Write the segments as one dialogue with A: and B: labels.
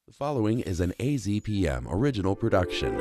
A: The following is an AZPM original production.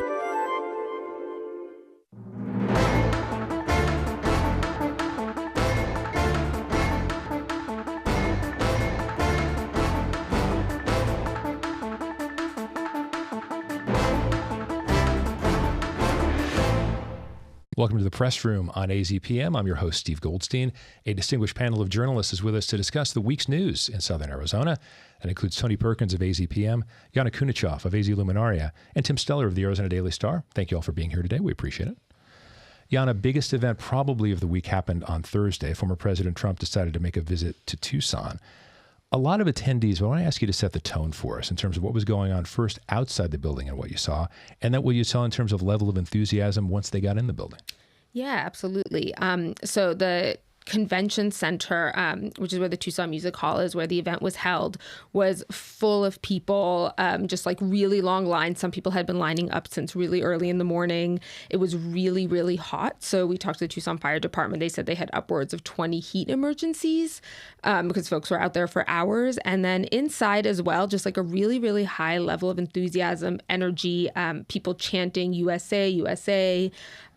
B: Welcome to the press room on AZPM. I'm your host, Steve Goldstein. A distinguished panel of journalists is with us to discuss the week's news in Southern Arizona. That includes Tony Perkins of AZPM, Yana Kunichoff of AZ Luminaria, and Tim Steller of the Arizona Daily Star. Thank you all for being here today. We appreciate it. Yana, biggest event probably of the week happened on Thursday. Former President Trump decided to make a visit to Tucson. A lot of attendees, but I want to ask you to set the tone for us in terms of what was going on first outside the building and what you saw, and then what you saw in terms of level of enthusiasm once they got in the building.
C: Yeah, absolutely. So the convention center, which is where the Tucson Music Hall is, where the event was held, was full of people, just like really long lines. Some people had been lining up since really early in the morning. It was really, really hot. So we talked to the Tucson Fire Department. They said they had upwards of 20 heat emergencies because folks were out there for hours. And then inside as well, just like a really, really high level of enthusiasm, energy, people chanting USA, USA,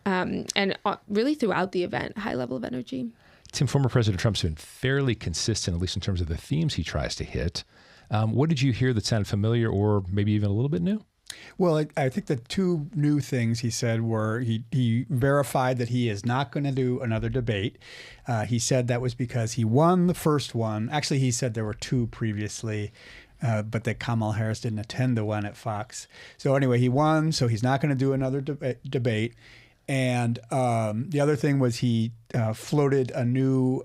C: and really throughout the event, high level of energy.
B: Tim, former President Trump's been fairly consistent, at least in terms of the themes he tries to hit. What did you hear that sounded familiar or maybe even a little bit new?
D: Well, I think the two new things he said were he verified that he is not going to do another debate. He said that was because he won the first one. Actually, he said there were two previously, but that Kamala Harris didn't attend the one at Fox. So anyway, he won, so he's not going to do another debate. And the other thing was he floated a new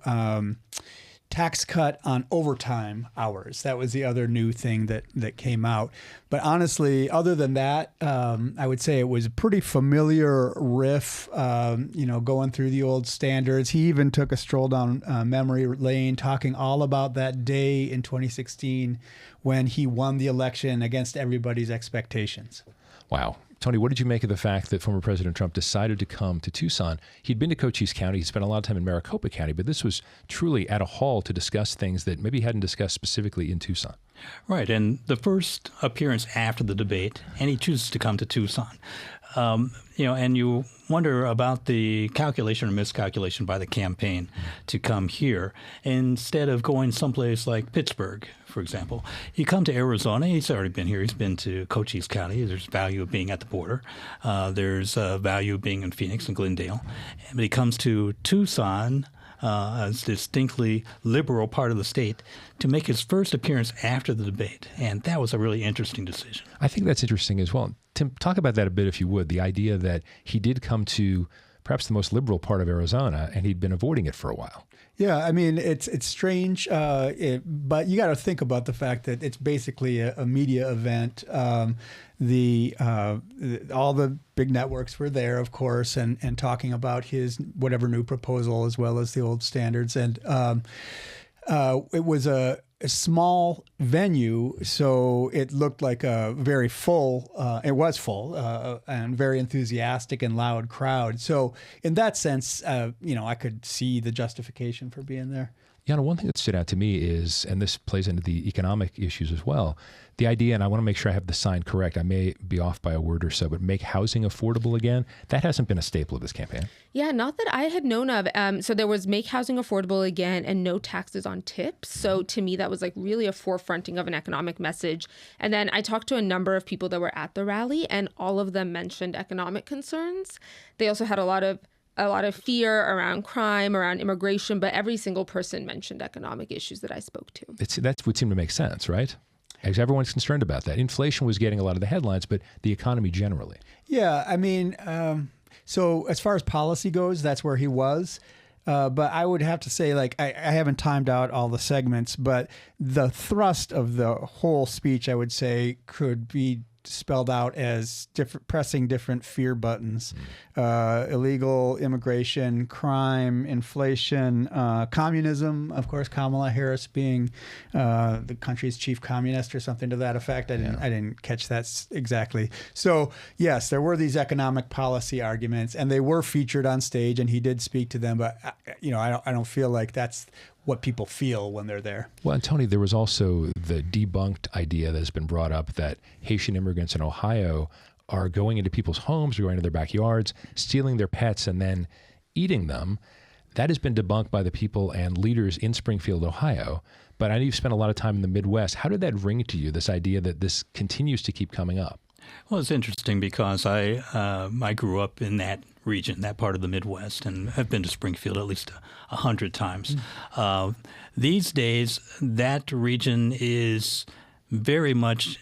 D: tax cut on overtime hours. That was the other new thing that came out. But honestly, other than that, I would say it was a pretty familiar riff, going through the old standards. He even took a stroll down memory lane, talking all about that day in 2016 when he won the election against everybody's expectations.
B: Wow. Tony, what did you make of the fact that former President Trump decided to come to Tucson? He'd been to Cochise County. He spent a lot of time in Maricopa County, but this was truly at a hall to discuss things that maybe he hadn't discussed specifically in Tucson.
E: Right. And the first appearance after the debate, and he chooses to come to Tucson. And you wonder about the calculation or miscalculation by the campaign to come here instead of going someplace like Pittsburgh, for example. You come to Arizona. He's already been here. He's been to Cochise County. There's value of being at the border. There's value of being in Phoenix and Glendale. But he comes to Tucson, a distinctly liberal part of the state, to make his first appearance after the debate. And that was a really interesting decision.
B: I think that's interesting as well. Tim, talk about that a bit, if you would, the idea that he did come to perhaps the most liberal part of Arizona, and he'd been avoiding it for a while.
D: Yeah, I mean, it's strange, but you got to think about the fact that it's basically a media event. All the big networks were there, of course, and talking about his whatever new proposal as well as the old standards. And it was a small venue, so it looked like a very full, it was full, and very enthusiastic and loud crowd. So in that sense, I could see the justification for being there.
B: Yana, one thing that stood out to me is, and this plays into the economic issues as well, the idea, and I want to make sure I have the sign correct, I may be off by a word or so, but make housing affordable again. That hasn't been a staple of this campaign.
C: Yeah, not that I had known of. So there was make housing affordable again and no taxes on tips. So to me, that was like really a forefronting of an economic message. And then I talked to a number of people that were at the rally, and all of them mentioned economic concerns. They also had a lot of fear around crime, around immigration, but every single person mentioned economic issues that I spoke to.
B: That would seem to make sense, right? Because everyone's concerned about that. Inflation was getting a lot of the headlines, but the economy generally.
D: Yeah, I mean, so as far as policy goes, that's where he was. But I would have to say, I haven't timed out all the segments, but the thrust of the whole speech, I would say, could be spelled out as pressing different fear buttons: illegal immigration, crime, inflation, communism. Of course, Kamala Harris being the country's chief communist or something to that effect. I didn't catch that exactly. So yes, there were these economic policy arguments, and they were featured on stage, and he did speak to them. But I don't feel like that's what people feel when they're there.
B: Well, and Tony, there was also the debunked idea that has been brought up that Haitian immigrants in Ohio are going into people's homes or going to their backyards, stealing their pets, and then eating them. That has been debunked by the people and leaders in Springfield, Ohio. But I know you've spent a lot of time in the Midwest. How did that ring to you, this idea that this continues to keep coming up?
E: Well, it's interesting because I grew up in that region, that part of the Midwest, and have been to Springfield at least 100 times. These days, that region is very much,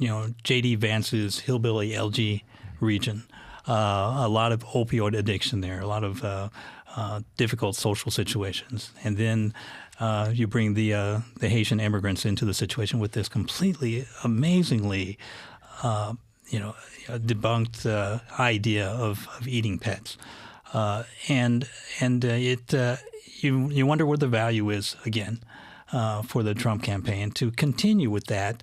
E: J.D. Vance's hillbilly LG region. A lot of opioid addiction there, a lot of difficult social situations, and then you bring the Haitian immigrants into the situation with this completely, amazingly, debunked idea of eating pets, and you wonder where the value is again for the Trump campaign to continue with that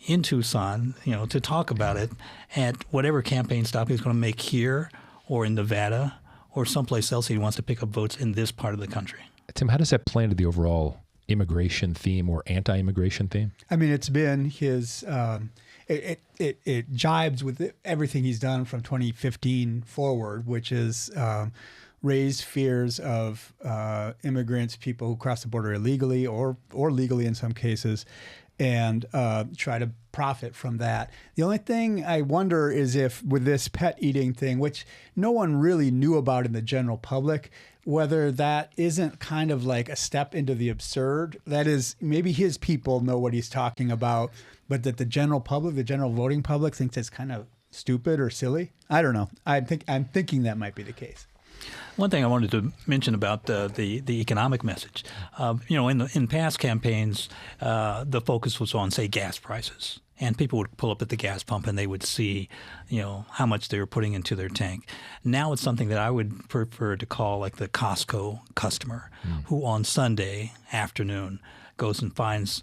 E: in Tucson, to talk about it at whatever campaign stop he's going to make here or in Nevada or someplace else he wants to pick up votes in this part of the country.
B: Tim, how does that play into the overall immigration theme or anti-immigration theme?
D: I mean, it's been his. It jibes with everything he's done from 2015 forward, which is raise fears of immigrants, people who cross the border illegally or legally in some cases, and try to profit from that. The only thing I wonder is if with this pet eating thing, which no one really knew about in the general public, whether that isn't kind of like a step into the absurd. That is, maybe his people know what he's talking about, but that the general public, the general voting public, thinks it's kind of stupid or silly. I don't know. I'm thinking that might be the case.
E: One thing I wanted to mention about the economic message, in past campaigns, the focus was on, say, gas prices. And people would pull up at the gas pump and they would see, how much they were putting into their tank. Now it's something that I would prefer to call like the Costco customer who on Sunday afternoon goes and finds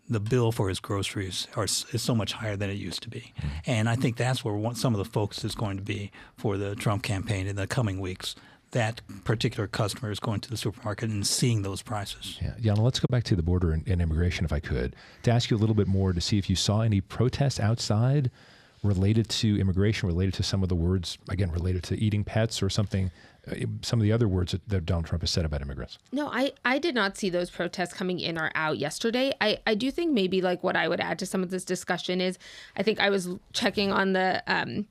E: the bill for his groceries is so much higher than it used to be. And I think that's where some of the focus is going to be for the Trump campaign in the coming weeks. That particular customer is going to the supermarket and seeing those prices.
B: Yeah. Yana, let's go back to the border and immigration, if I could, to ask you a little bit more to see if you saw any protests outside related to immigration, related to some of the words, again, related to eating pets or something, some of the other words that Donald Trump has said about immigrants.
C: No, I did not see those protests coming in or out yesterday. I do think maybe like what I would add to some of this discussion is I think I was checking on the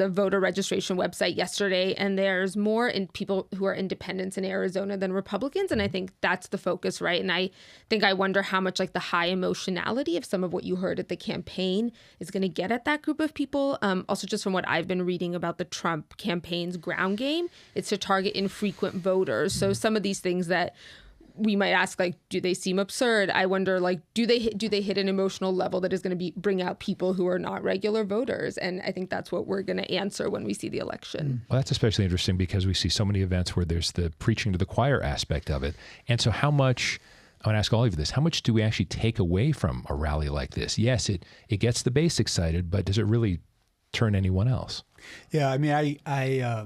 C: voter registration website yesterday, and there's more in people who are independents in Arizona than Republicans, and I think that's the focus, right? And I wonder how much like the high emotionality of some of what you heard at the campaign is going to get at that group of people. Also, just from what I've been reading about the Trump campaign's ground game, it's to target infrequent voters. So some of these things that we might ask, like, do they seem absurd? I wonder, like, do they hit an emotional level that is going to bring out people who are not regular voters? And I think that's what we're going to answer when we see the election.
B: Well, that's especially interesting because we see so many events where there's the preaching to the choir aspect of it. And so how much, I want to ask all of you this, how much do we actually take away from a rally like this? Yes, it gets the base excited, but does it really turn anyone else?
D: Yeah, I mean, I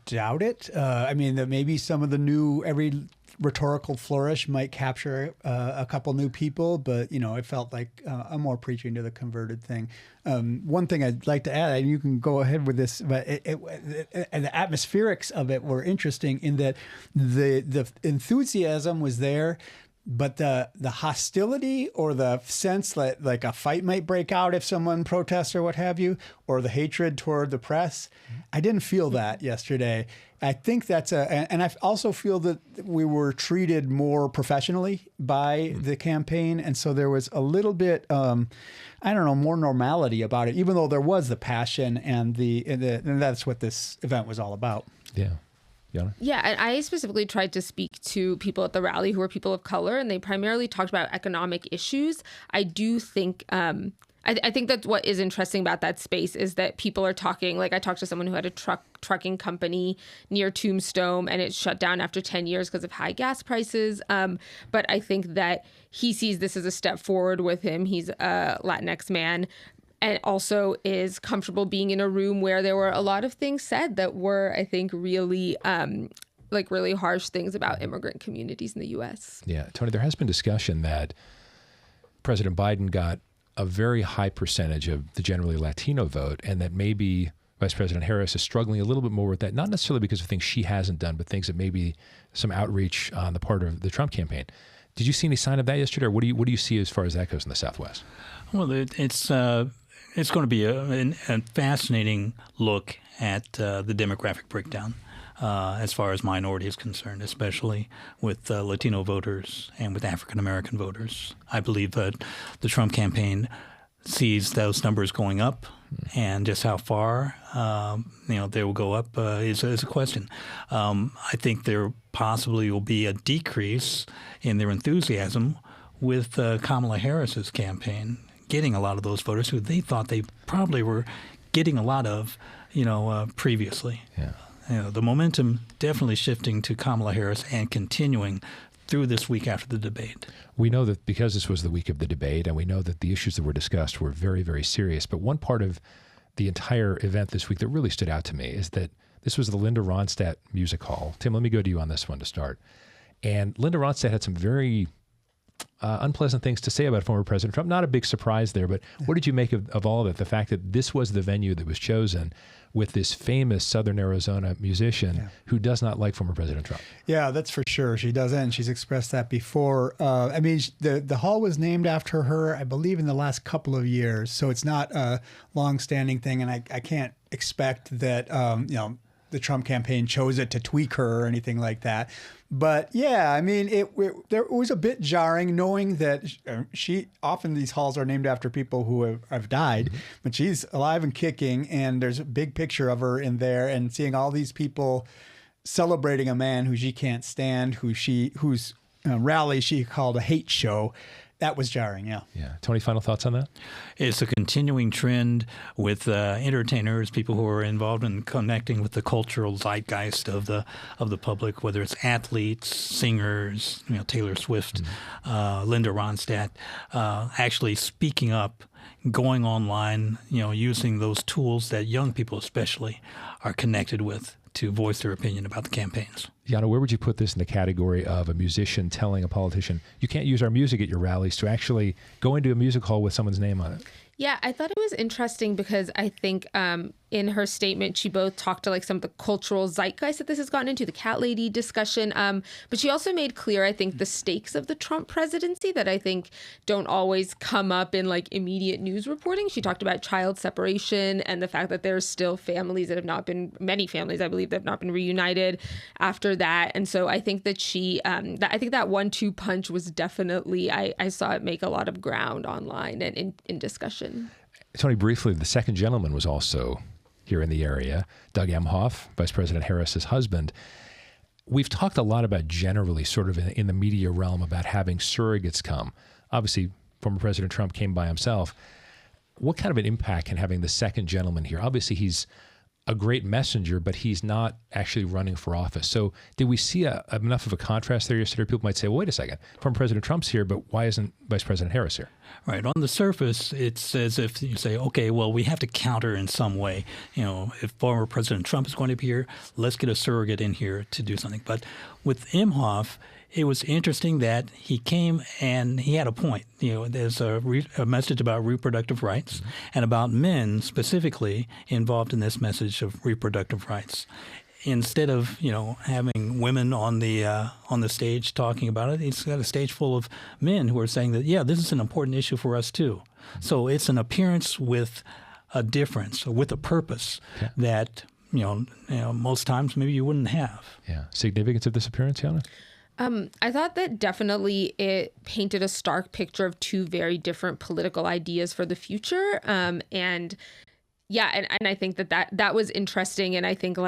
D: doubt it. I mean, that maybe some of the every rhetorical flourish might capture a couple new people, but it felt like a more preaching to the converted thing. One thing I'd like to add, and you can go ahead with this, but the atmospherics of it were interesting in that the enthusiasm was there, but the hostility or the sense that like a fight might break out if someone protests or what have you, or the hatred toward the press, I didn't feel that yesterday. I think that's and I also feel that we were treated more professionally by the campaign. And so there was a little bit, more normality about it, even though there was the passion and that's what this event was all about.
B: Yeah. Yana?
C: Yeah, and I specifically tried to speak to people at the rally who were people of color, and they primarily talked about economic issues. I do think I think that what is interesting about that space is that people are talking, like I talked to someone who had a trucking company near Tombstone and it shut down after 10 years because of high gas prices. But I think that he sees this as a step forward with him. He's a Latinx man and also is comfortable being in a room where there were a lot of things said that were, I think, really like really harsh things about immigrant communities in the U.S.
B: Yeah, Tony, there has been discussion that President Biden got a very high percentage of the generally Latino vote, and that maybe Vice President Harris is struggling a little bit more with that, not necessarily because of things she hasn't done, but things that maybe some outreach on the part of the Trump campaign. Did you see any sign of that yesterday, or what do you see as far as that goes in the Southwest?
E: Well, it's going to be a fascinating look at the demographic breakdown as far as minority is concerned, especially with Latino voters and with African American voters. I believe that the Trump campaign sees those numbers going up, and just how far they will go up is a question. I think there possibly will be a decrease in their enthusiasm with Kamala Harris's campaign getting a lot of those voters who they thought they probably were getting a lot of, previously.
B: Yeah.
E: The momentum definitely shifting to Kamala Harris and continuing through this week after the debate.
B: We know that because this was the week of the debate, and we know that the issues that were discussed were very, very serious. But one part of the entire event this week that really stood out to me is that this was the Linda Ronstadt Music Hall. Tim, let me go to you on this one to start. And Linda Ronstadt had some very unpleasant things to say about former President Trump. Not a big surprise there, but what did you make of all of it? The fact that this was the venue that was chosen with this famous Southern Arizona musician who does not like former President Trump.
D: Yeah, that's for sure. She doesn't. She's expressed that before. The hall was named after her, I believe, in the last couple of years. So it's not a long-standing thing, and I can't expect that the Trump campaign chose it to tweak her or anything like that. But yeah, it was a bit jarring knowing that often these halls are named after people who have died, but she's alive and kicking, and there's a big picture of her in there, and seeing all these people celebrating a man who she can't stand, whose rally she called a hate show. That was jarring, yeah.
B: Yeah. Tony, final thoughts on that?
E: It's a continuing trend with entertainers, people who are involved in connecting with the cultural zeitgeist of the public, whether it's athletes, singers, Taylor Swift, Linda Ronstadt, actually speaking up, going online, using those tools that young people especially are connected with to voice their opinion about the campaigns.
B: Yana, where would you put this in the category of a musician telling a politician, you can't use our music at your rallies, to actually go into a music hall with someone's name on it?
C: Yeah, I thought it was interesting because I think in her statement, she both talked to some of the cultural zeitgeist that this has gotten into, the cat lady discussion. But she also made clear, I think, the stakes of the Trump presidency that I think don't always come up in immediate news reporting. She talked about child separation and the fact that there's still families that have not been, many families, I believe, that have not been reunited after that. And so I think that I think that 1-2 punch was definitely, I saw it make a lot of ground online and in discussion.
B: Tony, briefly, the second gentleman was also here in the area, Doug Emhoff, Vice President Harris's husband. We've talked a lot about generally sort of in the media realm about having surrogates come. Obviously, former President Trump came by himself. What kind of an impact can having the second gentleman here? Obviously, he's a great messenger, but he's not actually running for office. So did we see enough of a contrast there yesterday? People might say, well, wait a second, former President Trump's here, but why isn't Vice President Harris here?
E: Right. On the surface, it's as if you say, okay, well, we have to counter in some way. If former President Trump is going to be here, let's get a surrogate in here to do something. But with Emhoff, it was interesting that he came and he had a point. There's a message about reproductive rights and about men specifically involved in this message of reproductive rights. Instead of having women on the stage talking about it, he's got a stage full of men who are saying that this is an important issue for us too. So it's an appearance with a difference, with a purpose that most times maybe you wouldn't have.
B: Yeah. Significance of this appearance, Yana?
C: I thought that definitely it painted a stark picture of two very different political ideas for the future. And I think that was interesting. And I think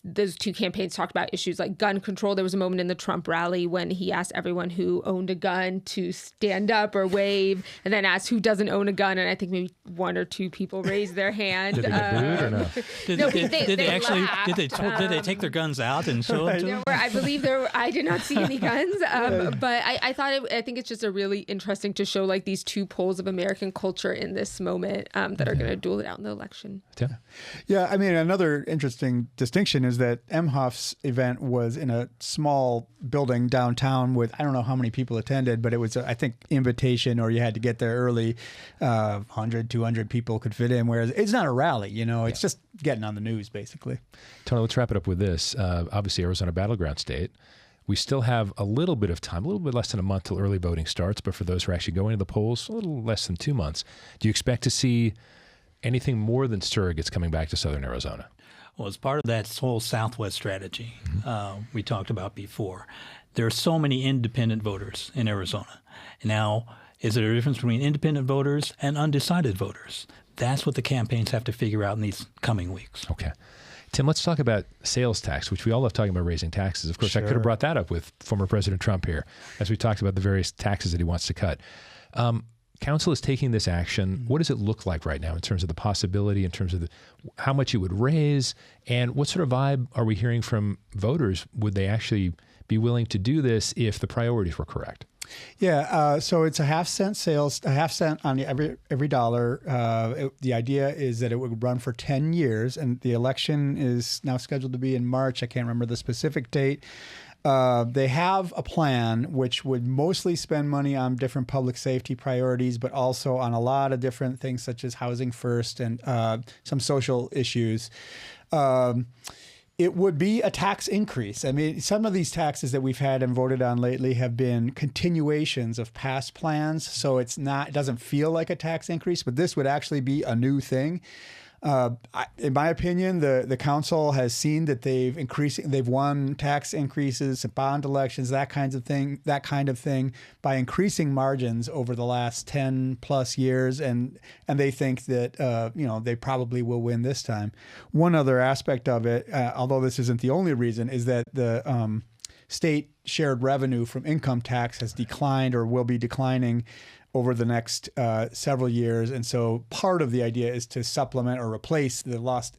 C: those two campaigns talked about issues like gun control. There was a moment in the Trump rally when he asked everyone who owned a gun to stand up or wave, and then asked who doesn't own a gun. And I think maybe 1 or 2 people raised their hand.
B: Did they get booed or no?
E: Did they take their guns out and show them to them?
C: I believe I did not see any guns. But I think it's just a really interesting to show these two poles of American culture in this moment that are going to duel it out in the election.
B: Tim?
D: Yeah, another interesting distinction mention is that Emhoff's event was in a small building downtown with, I don't know how many people attended, but it was, I think, invitation, or you had to get there early. 100, 200 people could fit in, whereas it's not a rally, it's just getting on the news, basically.
B: Tony, let's wrap it up with this. Obviously, Arizona battleground state. We still have a little bit of time, a little bit less than a month till early voting starts, but for those who are actually going to the polls, a little less than 2 months. Do you expect to see anything more than surrogates coming back to southern Arizona?
E: Well, as part of that whole Southwest strategy we talked about before, there are so many independent voters in Arizona. Now, is there a difference between independent voters and undecided voters? That's what the campaigns have to figure out in these coming weeks.
B: Okay. Tim, let's talk about sales tax, which we all love talking about raising taxes. Of course, I could have brought that up with former President Trump here, as we talked about the various taxes that he wants to cut. Council is taking this action. What does it look like right now in terms of the possibility, in terms of how much it would raise, and what sort of vibe are we hearing from voters? Would they actually be willing to do this if the priorities were correct?
D: Yeah, so it's a half cent on every dollar. The idea is that it would run for 10 years, and the election is now scheduled to be in March. I can't remember the specific date. They have a plan which would mostly spend money on different public safety priorities, but also on a lot of different things such as housing first and some social issues. It would be a tax increase. I mean, some of these taxes that we've had and voted on lately have been continuations of past plans, so it doesn't feel like a tax increase, but this would actually be a new thing. In my opinion, the council has seen that they've won tax increases, bond elections, that kind of thing by increasing margins over the last 10 plus years, and they think that they probably will win this time. One other aspect of it, although this isn't the only reason, is that the state shared revenue from income tax has declined or will be declining over the next several years. And so part of the idea is to supplement or replace the lost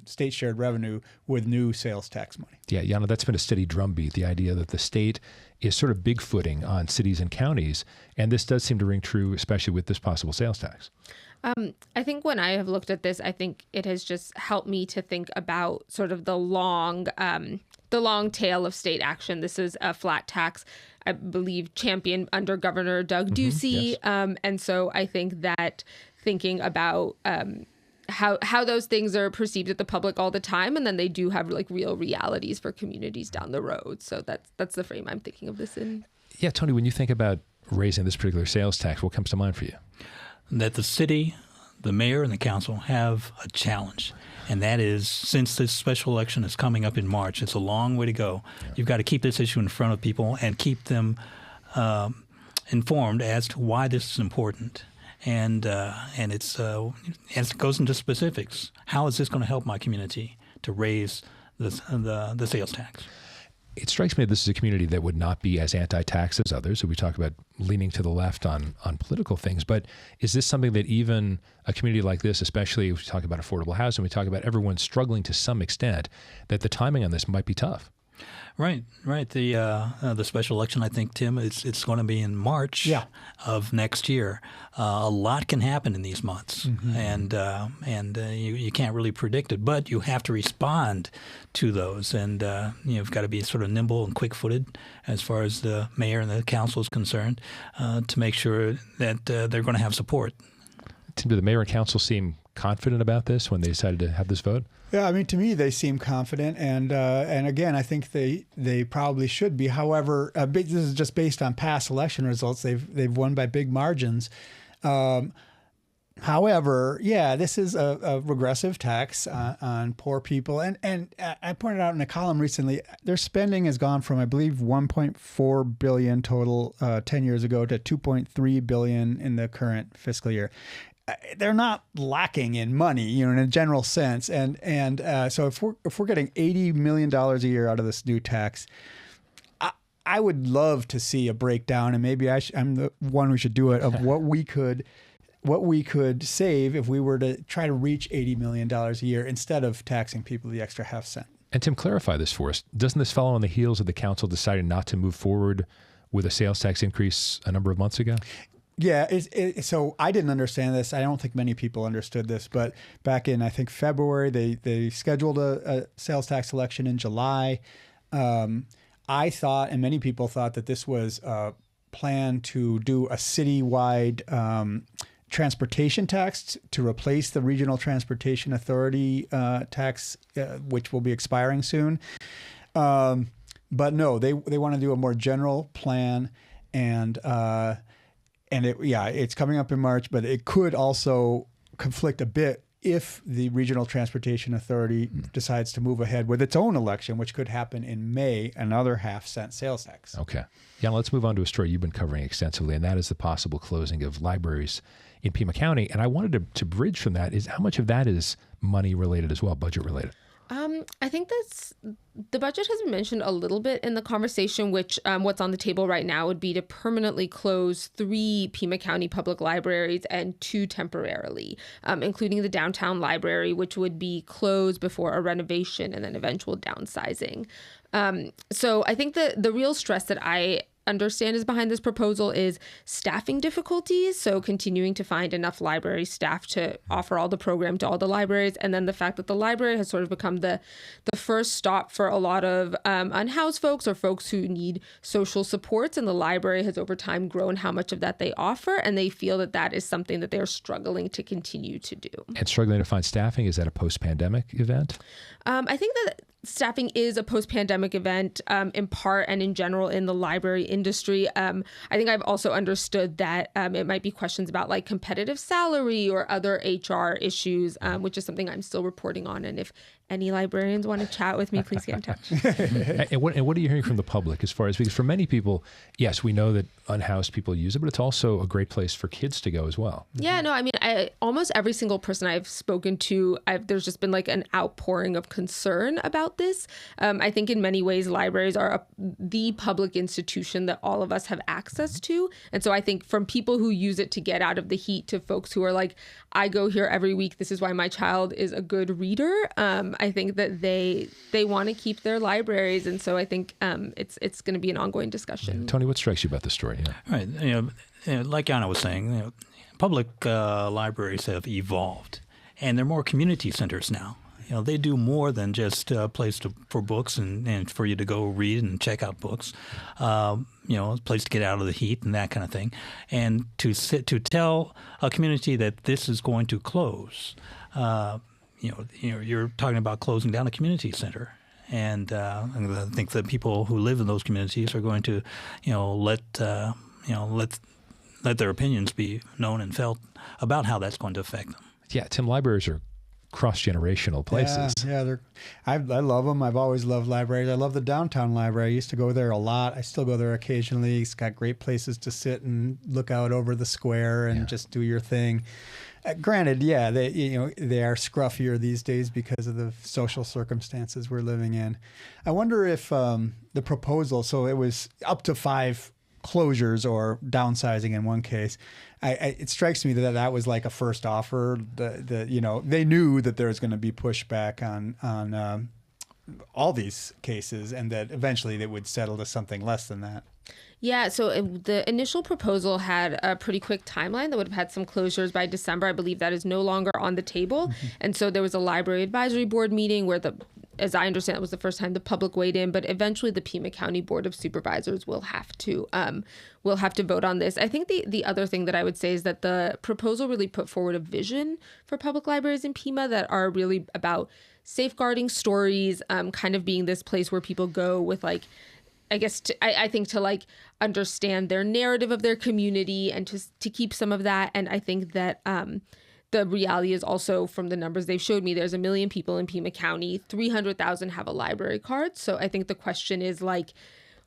D: state shared revenue with new sales tax money. Yeah,
B: Yana, that's been a steady drumbeat, the idea that the state is sort of bigfooting on cities and counties. And this does seem to ring true, especially with this possible sales tax.
C: I think when I have looked at this, I think it has just helped me to think about sort of the long tail of state action. This is a flat tax, I believe, championed under Governor Doug Ducey. Yes. And so I think that thinking about how those things are perceived at the public all the time, and then they do have like real realities for communities down the road. So that's the frame I'm thinking of this in.
B: Yeah, Tony, when you think about raising this particular sales tax, what comes to mind for you?
E: That the city, the mayor, and the council have a challenge. And that is, since this special election is coming up in March, it's a long way to go. Yeah. You've got to keep this issue in front of people and keep them informed as to why this is important. And it's as it goes into specifics, how is this going to help my community to raise the sales tax?
B: It strikes me that this is a community that would not be as anti-tax as others. So we talk about leaning to the left on political things. But is this something that even a community like this, especially if we talk about affordable housing, we talk about everyone struggling to some extent, that the timing on this might be tough?
E: Right. The special election, I think, Tim, it's going to be in March of next year. A lot can happen in these months, and you can't really predict it, but you have to respond to those, and you've got to be sort of nimble and quick-footed as far as the mayor and the council is concerned to make sure that they're going to have support.
B: Tim, do the mayor and council seem confident about this when they decided to have this vote?
D: Yeah, I mean, to me, they seem confident, and again, I think they probably should be. However, this is just based on past election results. They've won by big margins. However, yeah, this is a regressive tax on poor people, and I pointed out in a column recently, their spending has gone from, I believe, $1.4 billion total 10 years ago to $2.3 billion in the current fiscal year. They're not lacking in money, in a general sense, and so if we're getting $80 million a year out of this new tax, I would love to see a breakdown, and maybe I'm the one who should do it, of what we could save if we were to try to reach $80 million a year instead of taxing people the extra half cent.
B: And Tim, clarify this for us. Doesn't this follow on the heels of the council deciding not to move forward with a sales tax increase a number of months ago?
D: Yeah, so I didn't understand this. I don't think many people understood this, but back in, I think, February, they scheduled a sales tax election in July. I thought, and many people thought, that this was a plan to do a citywide transportation tax to replace the Regional Transportation Authority tax, which will be expiring soon. But no, they want to do a more general plan, and it's coming up in March, but it could also conflict a bit if the Regional Transportation Authority decides to move ahead with its own election, which could happen in May, another half-cent sales tax.
B: Okay. Yeah, let's move on to a story you've been covering extensively, and that is the possible closing of libraries in Pima County. And I wanted to bridge from that is how much of that is money related as well, budget related?
C: I think the budget has been mentioned a little bit in the conversation, which what's on the table right now would be to permanently close 3 Pima County public libraries and 2 temporarily, including the downtown library, which would be closed before a renovation and then eventual downsizing. So I think the real stress that I understand is behind this proposal is staffing difficulties. So continuing to find enough library staff to offer all the program to all the libraries. And then the fact that the library has sort of become the first stop for a lot of unhoused folks or folks who need social supports. And the library has over time grown how much of that they offer. And they feel that that is something that they're struggling to continue to do.
B: And struggling to find staffing, is that a post-pandemic event?
C: I think that staffing is a post-pandemic event in part and in general in the library industry. I think I've also understood that it might be questions about like competitive salary or other HR issues, which is something I'm still reporting on. And if any librarians want to chat with me, please get in touch.
B: And what are you hearing from the public as far as, because for many people, yes, we know that unhoused people use it, but it's also a great place for kids to go as well.
C: Yeah, no, I mean, almost every single person I've spoken to, there's just been like an outpouring of concern about this. I think in many ways, libraries are the public institution that all of us have access to. And so I think from people who use it to get out of the heat to folks who are like, I go here every week, this is why my child is a good reader. I think that they want to keep their libraries. And so I think it's going to be an ongoing discussion.
B: Tony, what strikes you about the story? Yeah.
E: Right. Like Yana was saying, public libraries have evolved, and they're more community centers now. They do more than just a place for books and for you to go read and check out books. A place to get out of the heat and that kind of thing. And to tell a community that this is going to close, you're talking about closing down a community center. And I think the people who live in those communities are going to, let their opinions be known and felt about how that's going to affect them.
B: Yeah, Tim, libraries are cross-generational places.
D: Yeah, I love them. I've always loved libraries. I love the downtown library. I used to go there a lot. I still go there occasionally. It's got great places to sit and look out over the square and just do your thing. Granted, yeah, they are scruffier these days because of the social circumstances we're living in. I wonder if the proposal, so it was up to 5 closures or downsizing in one case. It strikes me that was like a first offer. They knew that there was going to be pushback on all these cases, and that eventually they would settle to something less than that.
C: Yeah, so the initial proposal had a pretty quick timeline that would have had some closures by December. I believe that is no longer on the table. Mm-hmm. And so there was a library advisory board meeting where as I understand, it was the first time the public weighed in, but eventually the Pima County Board of Supervisors will have to vote on this. I think the other thing that I would say is that the proposal really put forward a vision for public libraries in Pima that are really about safeguarding stories, kind of being this place where people go with like, I guess I think to like understand their narrative of their community and to keep some of that. And I think that the reality is also from the numbers they've showed me, there's 1 million people in Pima County, 300,000 have a library card. So I think the question is like,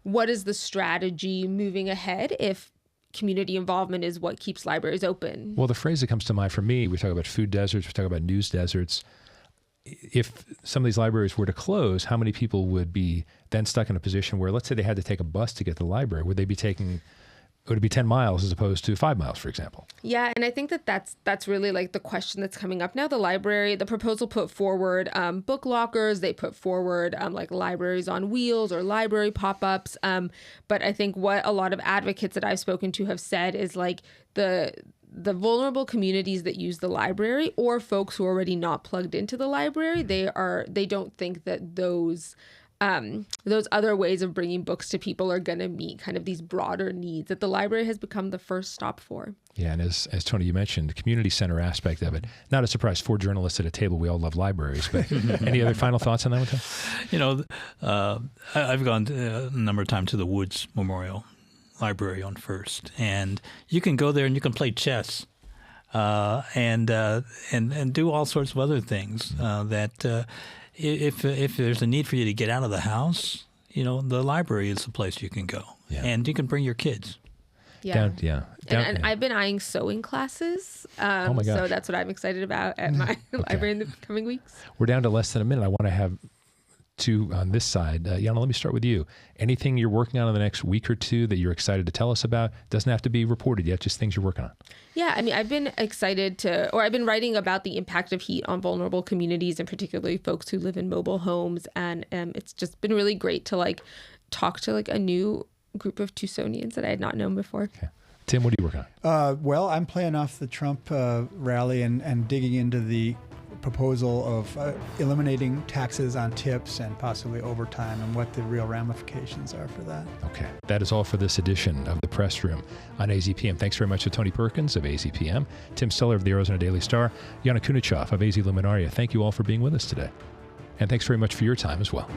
C: what is the strategy moving ahead if community involvement is what keeps libraries open?
B: Well, the phrase that comes to mind for me, we talk about food deserts, we talk about news deserts. If some of these libraries were to close, how many people would be then stuck in a position where, let's say they had to take a bus to get to the library? Would they be taking would it be 10 miles as opposed to 5 miles, for example?
C: Yeah, and I think that's really like the question that's coming up now. The proposal put forward book lockers. They put forward like libraries on wheels or library pop-ups. But I think what a lot of advocates that I've spoken to have said is like the vulnerable communities that use the library or folks who are already not plugged into the library, they don't think that those other ways of bringing books to people are going to meet kind of these broader needs that the library has become the first stop for.
B: Yeah, and as Tony, you mentioned, the community center aspect of it. Not a surprise, 4 journalists at a table. We all love libraries. But any other final thoughts on that one, Tom?
E: I've gone a number of times to the Woods Memorial Library on First, and you can go there and you can play chess and do all sorts of other things that. If there's a need for you to get out of the house, the library is the place you can go, and you can bring your kids.
C: Yeah, and I've been eyeing sewing classes.
B: Oh my gosh.
C: So that's what I'm excited about at my library in the coming weeks.
B: We're down to less than a minute. I want to have 2 on this side. Yana, let me start with you. Anything you're working on in the next week or 2 that you're excited to tell us about? Doesn't have to be reported yet, just things you're working on.
C: Yeah, I mean, I've been I've been writing about the impact of heat on vulnerable communities and particularly folks who live in mobile homes. And it's just been really great to like talk to like a new group of Tucsonians that I had not known before.
B: Okay. Tim, what are you working on?
D: Well, I'm playing off the Trump rally and digging into the proposal of eliminating taxes on tips and possibly overtime and what the real ramifications are for that.
B: Okay. That is all for this edition of The Press Room on AZPM. Thanks very much to Tony Perkins of AZPM, Tim Steller of the Arizona Daily Star, Yana Kunichoff of AZ Luminaria. Thank you all for being with us today. And thanks very much for your time as well.